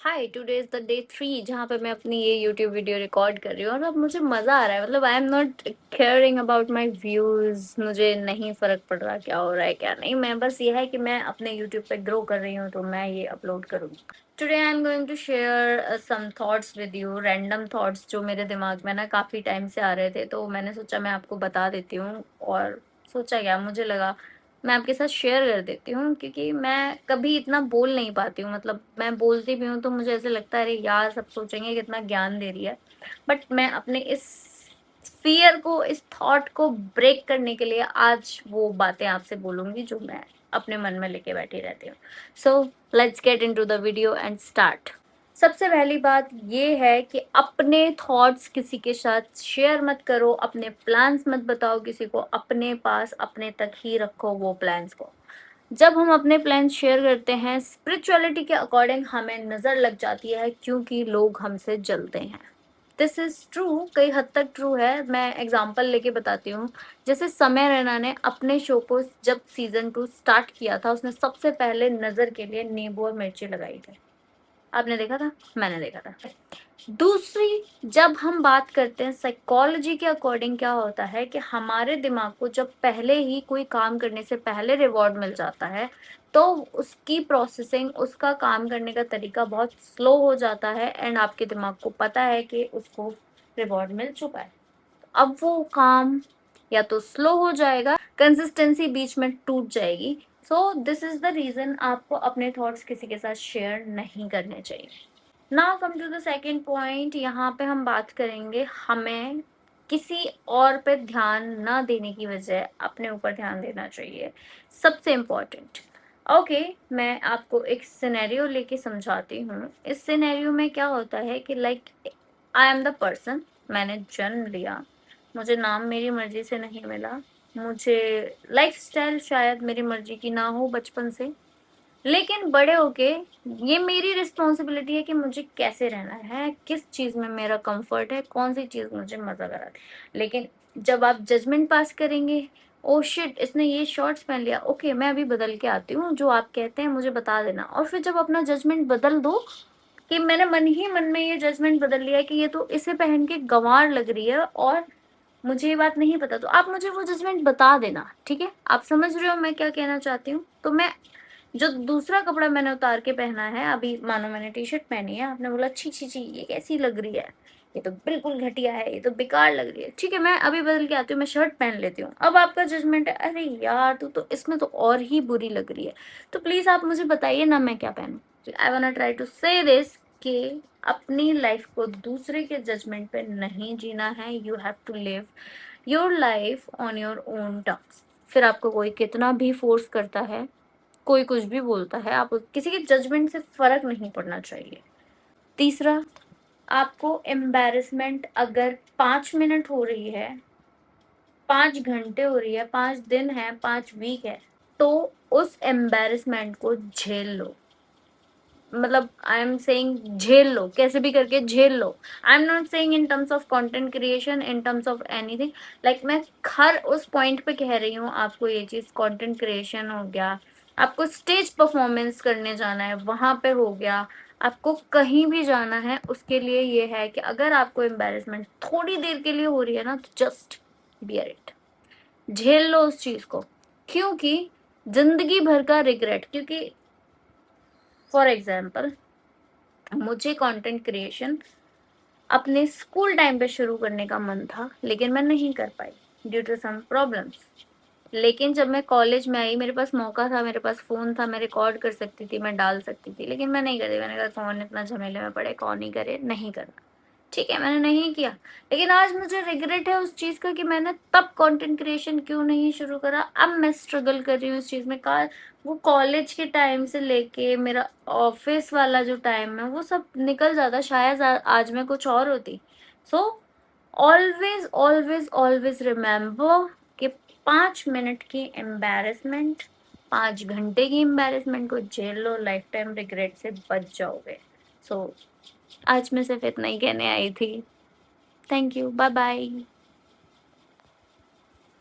Hi, today is the day 3 जहाँ पे मैं अपनी ये यूट्यूब वीडियो रिकॉर्ड कर रही हूँ और अब मुझे मज़ा आ रहा है। मतलब आई am not caring about my views. मुझे नहीं फ़र्क पड़ रहा क्या हो रहा है क्या नहीं। मैं बस ये है कि मैं अपने यूट्यूब पे ग्रो कर रही हूँ तो मैं ये अपलोड करूँगी। Today I am going to share some thoughts with you, random thoughts जो मेरे दिमाग में ना काफ़ी टाइम से आ रहे थे, तो मैंने सोचा मैं आपको बता देती हूँ। और सोचा क्या, मुझे लगा मैं आपके साथ शेयर कर देती हूँ क्योंकि मैं कभी इतना बोल नहीं पाती हूँ। मतलब मैं बोलती भी हूँ तो मुझे ऐसे लगता है अरे यार, सब सोचेंगे कितना ज्ञान दे रही है। बट मैं अपने इस फियर को, इस थॉट को ब्रेक करने के लिए आज वो बातें आपसे बोलूंगी जो मैं अपने मन में लेके बैठी रहती हूँ। So let's get into the video and start. सबसे पहली बात ये है कि अपने थॉट्स किसी के साथ शेयर मत करो, अपने प्लान्स मत बताओ किसी को, अपने पास अपने तक ही रखो वो प्लान्स को। जब हम अपने प्लान शेयर करते हैं स्पिरिचुअलिटी के अकॉर्डिंग हमें नज़र लग जाती है क्योंकि लोग हमसे जलते हैं। दिस इज़ ट्रू, कई हद तक ट्रू है। मैं एग्जांपल लेके बताती हूँ। जैसे समय रैना ने अपने शो को जब सीज़न 2 स्टार्ट किया था, उसने सबसे पहले नज़र के लिए नींबू और मिर्ची लगाई थी। आपने देखा था, मैंने देखा था। दूसरी, जब हम बात करते हैं साइकोलॉजी के अकॉर्डिंग, क्या होता है कि हमारे दिमाग को जब पहले ही कोई काम करने से पहले रिवॉर्ड मिल जाता है तो उसकी प्रोसेसिंग, उसका काम करने का तरीका बहुत स्लो हो जाता है एंड आपके दिमाग को पता है कि उसको रिवॉर्ड मिल चुका है। अब वो काम या तो स्लो हो जाएगा, कंसिस्टेंसी बीच में टूट जाएगी। So this is the reason आपको अपने थॉट्स किसी के साथ शेयर नहीं करने चाहिए। Now come to the second point. यहाँ पे हम बात करेंगे हमें किसी और पे ध्यान ना देने की बजाय अपने ऊपर ध्यान देना चाहिए, सबसे इम्पोर्टेंट। ओके, मैं आपको एक सिनेरियो लेके समझाती हूँ। इस सिनेरियो में क्या होता है कि like I am the person, मैंने जन्म लिया, मुझे नाम मेरी मर्जी से नहीं मिला, मुझे लाइफस्टाइल शायद मेरी मर्जी की ना हो बचपन से, लेकिन बड़े होके ये मेरी रिस्पॉन्सिबिलिटी है कि मुझे कैसे रहना है, किस चीज़ में मेरा कंफर्ट है, कौन सी चीज़ मुझे मज़ा कराती है। लेकिन जब आप जजमेंट पास करेंगे, ओ शिट इसने ये शॉर्ट्स पहन लिया, ओके मैं अभी बदल के आती हूँ, जो आप कहते हैं मुझे बता देना। और फिर जब अपना जजमेंट बदल दो कि मैंने मन ही मन में ये जजमेंट बदल लिया है कि ये तो इसे पहन के गंवार लग रही है और मुझे ये बात नहीं पता, तो आप मुझे वो जजमेंट बता देना, ठीक है? आप समझ रहे हो मैं क्या कहना चाहती हूँ? तो मैं जो दूसरा कपड़ा मैंने उतार के पहना है, अभी मानो मैंने टी शर्ट पहनी है, आपने बोला छी छी छी ये कैसी लग रही है, ये तो बिल्कुल घटिया है, ये तो बेकार लग रही है, ठीक है मैं अभी बदल के आती हूँ, मैं शर्ट पहन लेती हूँ। अब आपका जजमेंट है अरे यार तू तो इसमें तो और ही बुरी लग रही है, तो प्लीज आप मुझे बताइए ना मैं क्या पहनूं। आई वांट ट्राई टू से दिस कि अपनी लाइफ को दूसरे के जजमेंट पे नहीं जीना है। You have to live your life on your own terms. फिर आपको कोई कितना भी फोर्स करता है, कोई कुछ भी बोलता है, आप किसी के जजमेंट से फर्क नहीं पड़ना चाहिए। तीसरा, आपको एम्बैरेसमेंट अगर 5 मिनट हो रही है, 5 घंटे हो रही है, 5 दिन है, 5 वीक है, तो उस एम्बैरेसमेंट को झेल लो। मतलब आई एम सेइंग झेल लो, कैसे भी करके झेल लो। I am not saying in terms of content creation, in terms of anything. Like मैं हर उस पॉइंट पे कह रही हूँ आपको, ये चीज कंटेंट क्रिएशन हो गया, आपको स्टेज परफॉर्मेंस करने जाना है वहां पे हो गया, आपको कहीं भी जाना है, उसके लिए ये है कि अगर आपको एम्बेरसमेंट थोड़ी देर के लिए हो रही है ना तो जस्ट बियर इट, झेल लो उस चीज को। क्योंकि जिंदगी भर का रिग्रेट, क्योंकि फॉर एग्जाम्पल मुझे कंटेंट क्रिएशन अपने स्कूल टाइम पे शुरू करने का मन था लेकिन मैं नहीं कर पाई ड्यू टू सम प्रॉब्लम्स। लेकिन जब मैं कॉलेज में आई, मेरे पास मौका था, मेरे पास फोन था, मैं रिकॉर्ड कर सकती थी, मैं डाल सकती थी, लेकिन मैं नहीं करती। मैंने कहा कौन इतना झमेले में पड़े, कौन ही करे, नहीं करना। ठीक है, मैंने नहीं किया। लेकिन आज मुझे रिग्रेट है उस चीज़ का कि मैंने तब कंटेंट क्रिएशन क्यों नहीं शुरू करा। अब मैं स्ट्रगल कर रही हूँ इस चीज़ में। का वो कॉलेज के टाइम से लेके मेरा ऑफिस वाला जो टाइम है वो सब निकल जाता, शायद आज मैं कुछ और होती। So always always always remember कि 5 मिनट की एम्बैरेसमेंट 5 घंटे की एम्बैरेसमेंट को झेल लो, लाइफ टाइम रिग्रेट से बच जाओगे। सो आज मैं सिर्फ इतना ही कहने आई थी। Thank you, bye bye.